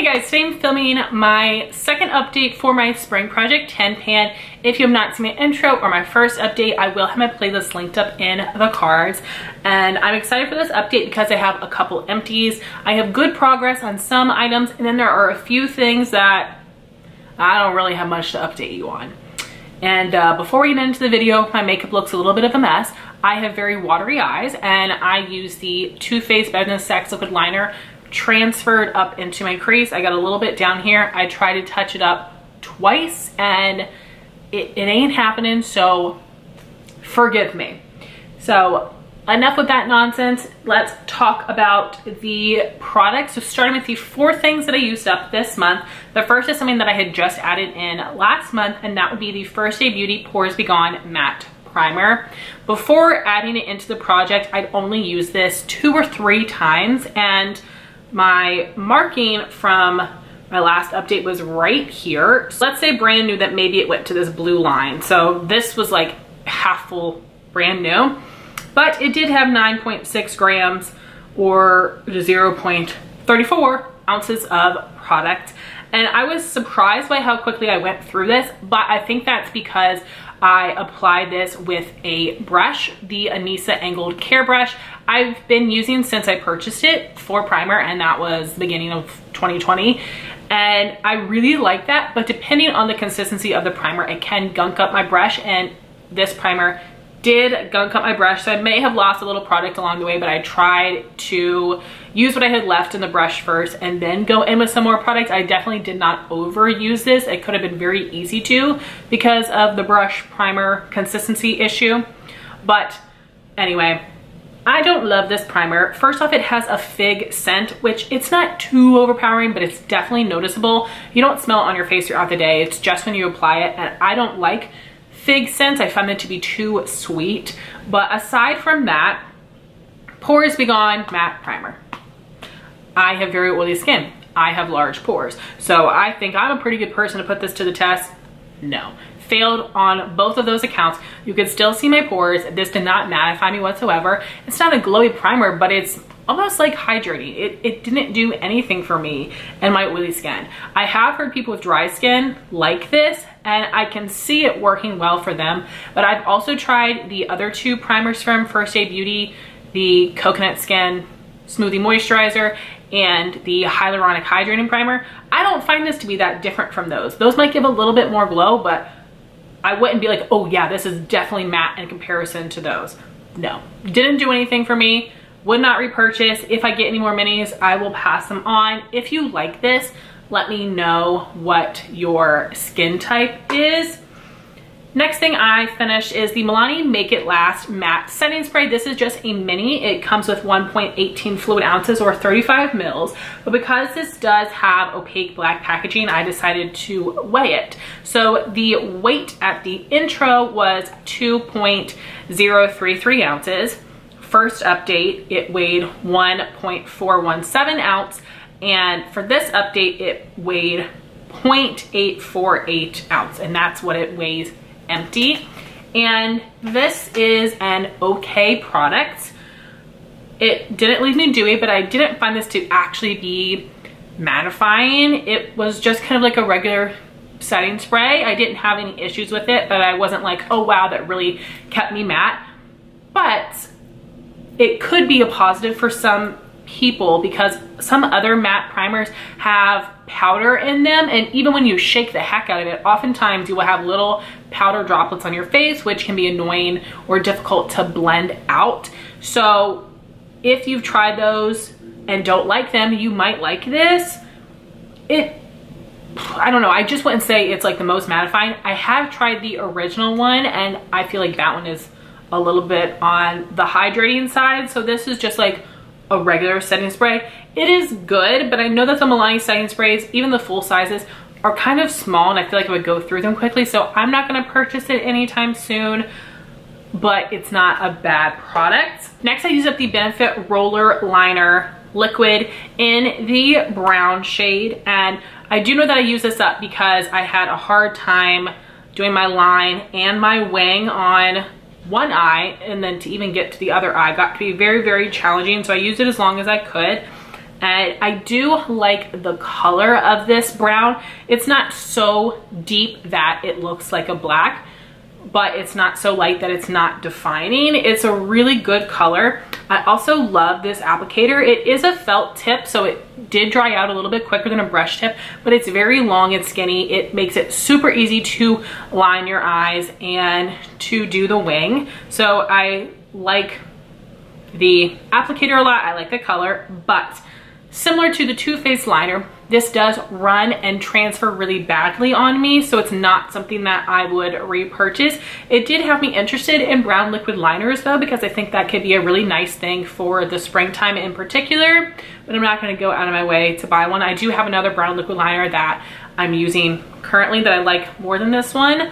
guys, today I'm filming my second update for my spring project 10 pan. If you have not seen my intro or my first update, I will have my playlist linked up in the cards. And I'm excited for this update because I have a couple empties. I have good progress on some items, and then there are a few things that I don't really have much to update you on. And before we get into the video, my makeup looks a little bit of a mess. I have very watery eyes, and I use the Too Faced Better Sex Liquid Liner transferred up into my crease. I got a little bit down here. I tried to touch it up twice and it ain't happening, so forgive me. So enough with that nonsense. Let's talk about the products. So starting with the 4 things that I used up this month. The first is something that I had just added in last month, and that would be the First Aid Beauty Pores Be Gone Matte Primer. Before adding it into the project, I'd only used this 2 or 3 times, and my marking from my last update was right here. So let's say brand new that maybe it went to this blue line. So this was like half full brand new, but it did have 9.6 grams or 0.34 ounces of product. And I was surprised by how quickly I went through this, but I think that's because I applied this with a brush, the Anissa Angled Care Brush. I've been using since I purchased it for primer, and that was beginning of 2020. And I really like that, but depending on the consistency of the primer, it can gunk up my brush, and this primer did gunk up my brush, so I may have lost a little product along the way, but I tried to use what I had left in the brush first and then go in with some more product. I definitely did not overuse this. It could have been very easy to because of the brush primer consistency issue. But anyway, I don't love this primer. First off, it has a fig scent, which it's not too overpowering, but it's definitely noticeable. You don't smell it on your face throughout the day. It's just when you apply it, and I don't like fig scents. I find them to be too sweet. But aside from that, Pores Be Gone Matte Primer. I have very oily skin. I have large pores. So I think I'm a pretty good person to put this to the test. No. Failed on both of those accounts. You could still see my pores. This did not mattify me whatsoever. It's not a glowy primer, but it's almost like hydrating. It didn't do anything for me and my oily skin. I have heard people with dry skin like this, and I can see it working well for them. But I've also tried the other 2 primers from First Aid Beauty, the Coconut Skin Smoothie Moisturizer and the Hyaluronic Hydrating Primer. I don't find this to be that different from those. Those might give a little bit more glow, but I wouldn't be like, oh yeah, this is definitely matte in comparison to those. No, didn't do anything for me. Would not repurchase. If I get any more minis, I will pass them on. If you like this, let me know what your skin type is. Next thing I finished is the Milani Make It Last Matte Setting Spray. This is just a mini. It comes with 1.18 fluid ounces or 35 mils. But because this does have opaque black packaging, I decided to weigh it. So the weight at the intro was 2.033 ounces. First update, it weighed 1.417 ounce. And for this update, it weighed 0.848 ounce. And that's what it weighs empty. And this is an okay product. It didn't leave me dewy, but I didn't find this to actually be mattifying. It was just kind of like a regular setting spray. I didn't have any issues with it, but I wasn't like, oh wow, that really kept me matte. But it could be a positive for some people because some other matte primers have powder in them, and even when you shake the heck out of it, oftentimes you will have little powder droplets on your face, which can be annoying or difficult to blend out. So if you've tried those and don't like them, you might like this. I don't know, I just wouldn't say it's like the most mattifying. I have tried the original one, and I feel like that one is a little bit on the hydrating side. So this is just like a regular setting spray. It is good, but I know that the Milani setting sprays, even the full sizes, are kind of small, and I feel like I would go through them quickly. So I'm not gonna purchase it anytime soon, but it's not a bad product. Next, I use up the Benefit Roller Liner Liquid in the brown shade. And I do know that I use this up because I had a hard time doing my line and my wing on one eye, and then to even get to the other eye got to be very, very challenging. So I used it as long as I could. And I do like the color of this brown. It's not so deep that it looks like a black, but it's not so light that it's not defining. It's a really good color. I also love this applicator. It is a felt tip, so it did dry out a little bit quicker than a brush tip, but it's very long and skinny. It makes it super easy to line your eyes and to do the wing. So I like the applicator a lot. I like the color, but similar to the Too Faced liner, this does run and transfer really badly on me, so it's not something that I would repurchase. It did have me interested in brown liquid liners though, because I think that could be a really nice thing for the springtime in particular, but I'm not gonna go out of my way to buy one. I do have another brown liquid liner that I'm using currently that I like more than this one,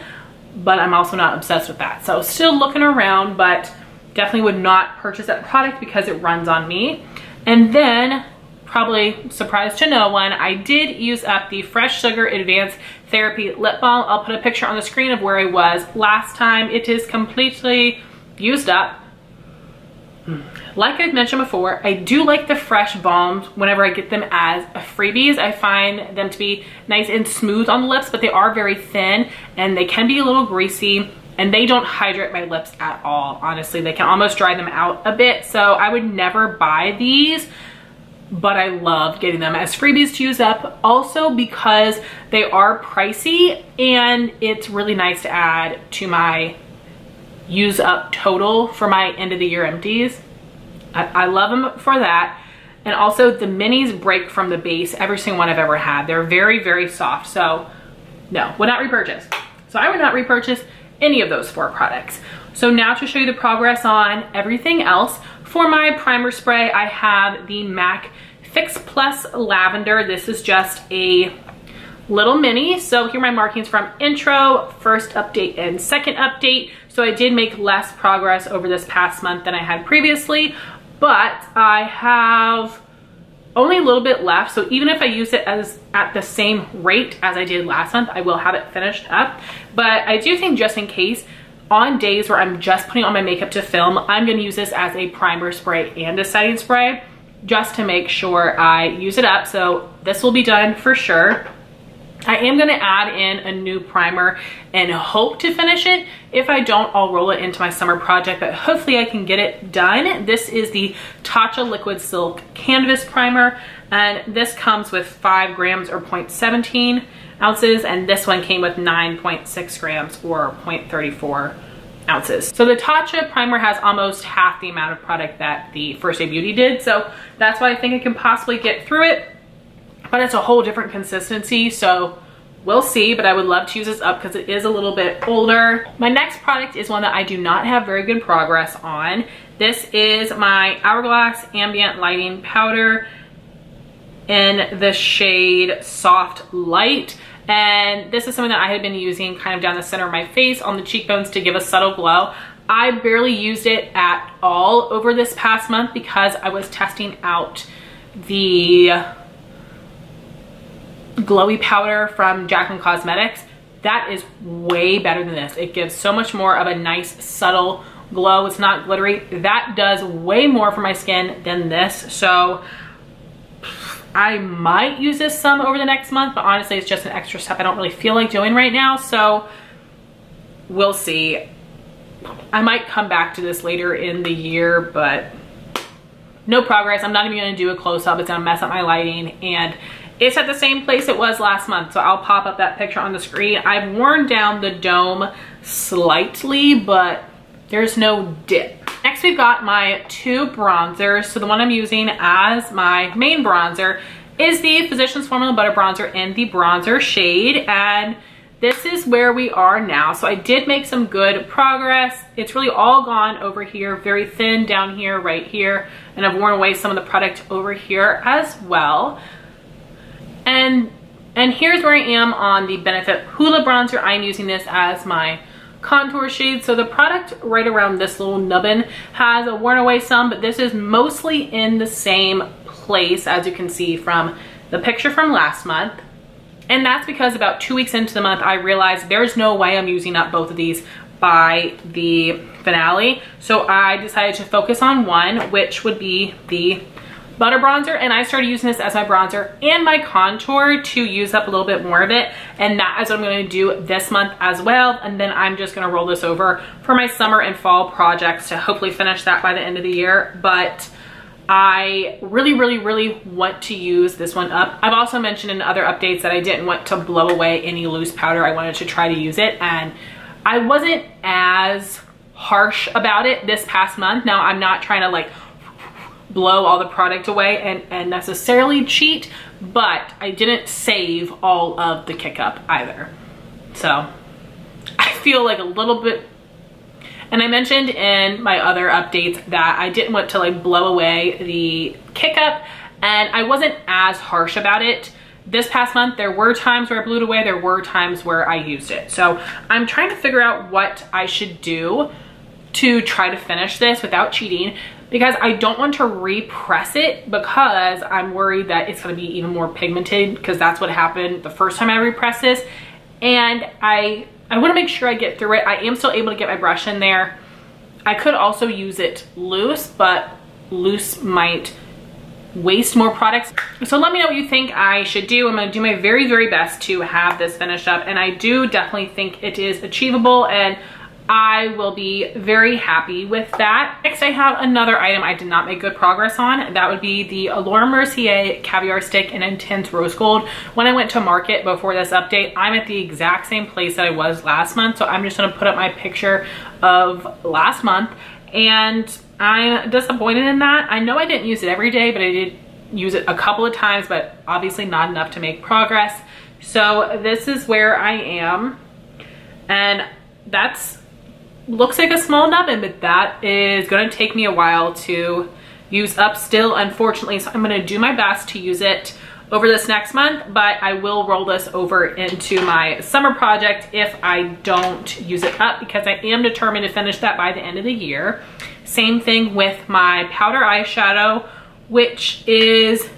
but I'm also not obsessed with that. So still looking around, but definitely would not purchase that product because it runs on me. And then, probably surprise to no one, I did use up the Fresh Sugar Advanced Therapy Lip Balm. I'll put a picture on the screen of where I was last time. It is completely used up. Like I've mentioned before, I do like the fresh balms whenever I get them as freebies. I find them to be nice and smooth on the lips, but they are very thin and they can be a little greasy, and they don't hydrate my lips at all. Honestly, they can almost dry them out a bit. So I would never buy these, but I love getting them as freebies to use up, also because they are pricey and it's really nice to add to my use up total for my end of the year empties. I love them for that. And also the minis break from the base every single one I've ever had. They're very, very soft. So no, would not repurchase. So I would not repurchase any of those 4 products. So now to show you the progress on everything else. For my primer spray, I have the MAC Fix Plus Lavender. This is just a little mini. So here are my markings from intro, first update, and second update. So I did make less progress over this past month than I had previously, but I have only a little bit left. So even if I use it as at the same rate as I did last month, I will have it finished up. But I do think, just in case, on days where I'm just putting on my makeup to film, I'm gonna use this as a primer spray and a setting spray just to make sure I use it up. So this will be done for sure. I am gonna add in a new primer and hope to finish it. If I don't, I'll roll it into my summer project, but hopefully I can get it done. This is the Tatcha Liquid Silk Canvas Primer, and this comes with 5 grams or 0.17 ounces, and this one came with 9.6 grams or 0.34 ounces. So the Tatcha primer has almost half the amount of product that the First Aid Beauty did, so that's why I think I can possibly get through it. But it's a whole different consistency, so we'll see. But I would love to use this up because it is a little bit older. My next product is one that I do not have very good progress on. This is my Hourglass Ambient Lighting Powder in the shade Soft Light. And this is something that I had been using kind of down the center of my face, on the cheekbones, to give a subtle glow. I barely used it at all over this past month because I was testing out the glowy powder from Jaclyn Cosmetics. That is way better than this. It gives so much more of a nice subtle glow. It's not glittery. That does way more for my skin than this. So I might use this some over the next month, but honestly it's just an extra step I don't really feel like doing right now, so we'll see. I might come back to this later in the year, but no progress. I'm not even gonna do a close-up. It's gonna mess up my lighting, and it's at the same place it was last month, so I'll pop up that picture on the screen. I've worn down the dome slightly, but there's no dip. Next, we've got my 2 bronzers. So the one I'm using as my main bronzer is the Physicians Formula Butter Bronzer in the bronzer shade, and this is where we are now. So I did make some good progress. It's really all gone over here, very thin down here, right here, and I've worn away some of the product over here as well. And here's where I am on the Benefit Hoola bronzer. I'm using this as my contour shade. So the product right around this little nubbin has worn away some, but this is mostly in the same place, as you can see from the picture from last month. And that's because about 2 weeks into the month, I realized there's no way I'm using up both of these by the finale. So I decided to focus on one, which would be the butter bronzer, and I started using this as my bronzer and my contour to use up a little bit more of it, and that is what I'm going to do this month as well. And then I'm just going to roll this over for my summer and fall projects to hopefully finish that by the end of the year. But I really want to use this one up. I've also mentioned in other updates that I didn't want to blow away any loose powder. I wanted to try to use it, and I wasn't as harsh about it this past month. Now, I'm not trying to like blow all the product away and necessarily cheat, but I didn't save all of the kick up either. So I feel like a little bit. And I mentioned in my other updates that I didn't want to like blow away the kick up, and I wasn't as harsh about it. This past month, there were times where I blew it away, there were times where I used it. So I'm trying to figure out what I should do to try to finish this without cheating, because I don't want to repress it because I'm worried that it's gonna be even more pigmented, because that's what happened the first time I repressed this. And I want to make sure I get through it. I am still able to get my brush in there. I could also use it loose, but loose might waste more products. So let me know what you think I should do. I'm going to do my very best to have this finished up, and I do definitely think it is achievable, and I will be very happy with that. Next, I have another item I did not make good progress on. That would be the Allure Mercier Caviar Stick in Intense Rose Gold. When I went to market before this update, I'm at the exact same place that I was last month. So I'm just gonna put up my picture of last month, and I'm disappointed in that. I know I didn't use it every day, but I did use it a couple of times, but obviously not enough to make progress. So this is where I am, and that's looks like a small nubbin, but that is going to take me a while to use up still, unfortunately. So I'm going to do my best to use it over this next month, but I will roll this over into my summer project if I don't use it up, because I am determined to finish that by the end of the year. Same thing with my powder eyeshadow, which is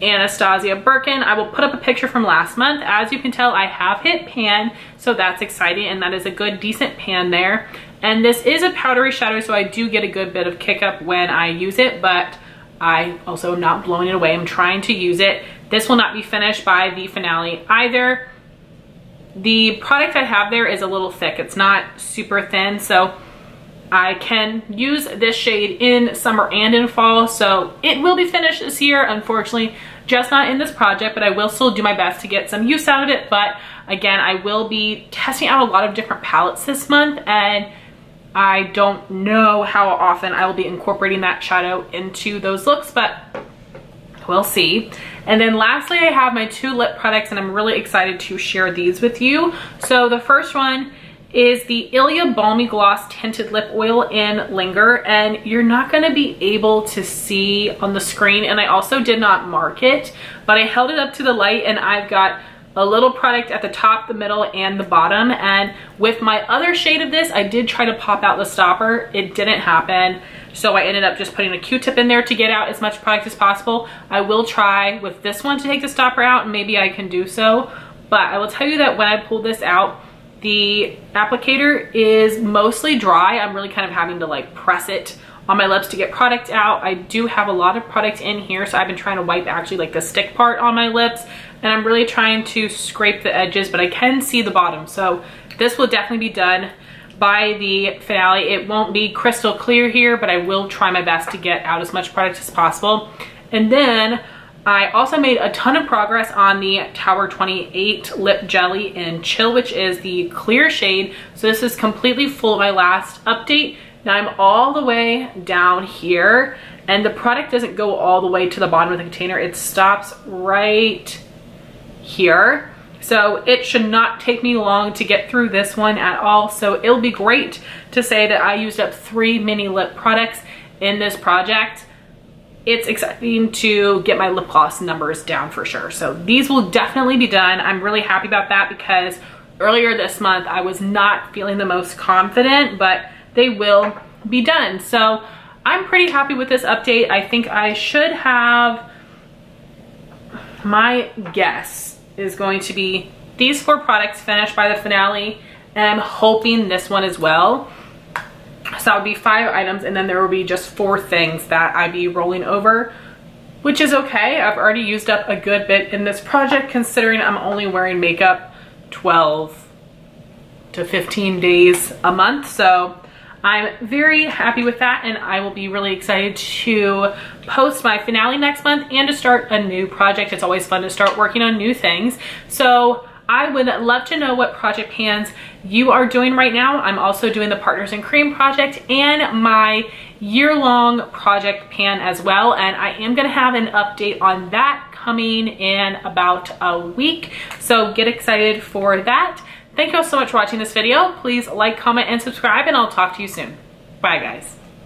Anastasia Birkin. I will put up a picture from last month. As you can tell, I have hit pan, so that's exciting, and that is a good decent pan there. And this is a powdery shadow, so I do get a good bit of kick up when I use it, but I also am not blowing it away. I'm trying to use it. This will not be finished by the finale either. The product I have there is a little thick. It's not super thin, so I can use this shade in summer and in fall, so it will be finished this year. Unfortunately, just not in this project, but I will still do my best to get some use out of it. But again, I will be testing out a lot of different palettes this month, and I don't know how often I will be incorporating that shadow into those looks, but we'll see. And then lastly, I have my two lip products, and I'm really excited to share these with you. So the first one is the Ilia Balmy Gloss Tinted Lip Oil in Linger, and you're not going to be able to see on the screen, and I also did not mark it, but I held it up to the light, and I've got a little product at the top, the middle, and the bottom. And with my other shade of this, I did try to pop out the stopper. It didn't happen, so I ended up just putting a Q-tip in there to get out as much product as possible. I will try with this one to take the stopper out, and maybe I can do so, but I will tell you that when I pulled this out, the applicator is mostly dry. I'm really kind of having to like press it on my lips to get product out. I do have a lot of product in here, so I've been trying to wipe actually like the stick part on my lips, and I'm really trying to scrape the edges, but I can see the bottom. So this will definitely be done by the finale. It won't be crystal clear here, but I will try my best to get out as much product as possible. And then I also made a ton of progress on the Tower 28 Lip Jelly in Chill, which is the clear shade. So this is completely full of my last update. Now I'm all the way down here, and the product doesn't go all the way to the bottom of the container. It stops right here. So it should not take me long to get through this one at all. So it'll be great to say that I used up 3 mini lip products in this project. It's exciting to get my lip gloss numbers down for sure. So these will definitely be done. I'm really happy about that, because earlier this month I was not feeling the most confident, but they will be done. So I'm pretty happy with this update. I think I should have, my guess is going to be these 4 products finished by the finale, and I'm hoping this one as well. So that would be 5 items, and then there will be just 4 things that I'd be rolling over which is okay. I've already used up a good bit in this project considering I'm only wearing makeup 12 to 15 days a month. So I'm very happy with that, and I will be really excited to post my finale next month and to start a new project. It's always fun to start working on new things. So I would love to know what project pans you are doing right now. I'm also doing the Partners in Cream project and my year-long project pan as well, and I am gonna have an update on that coming in about a week. So get excited for that. Thank you all so much for watching this video. Please like, comment, and subscribe, and I'll talk to you soon. Bye, guys.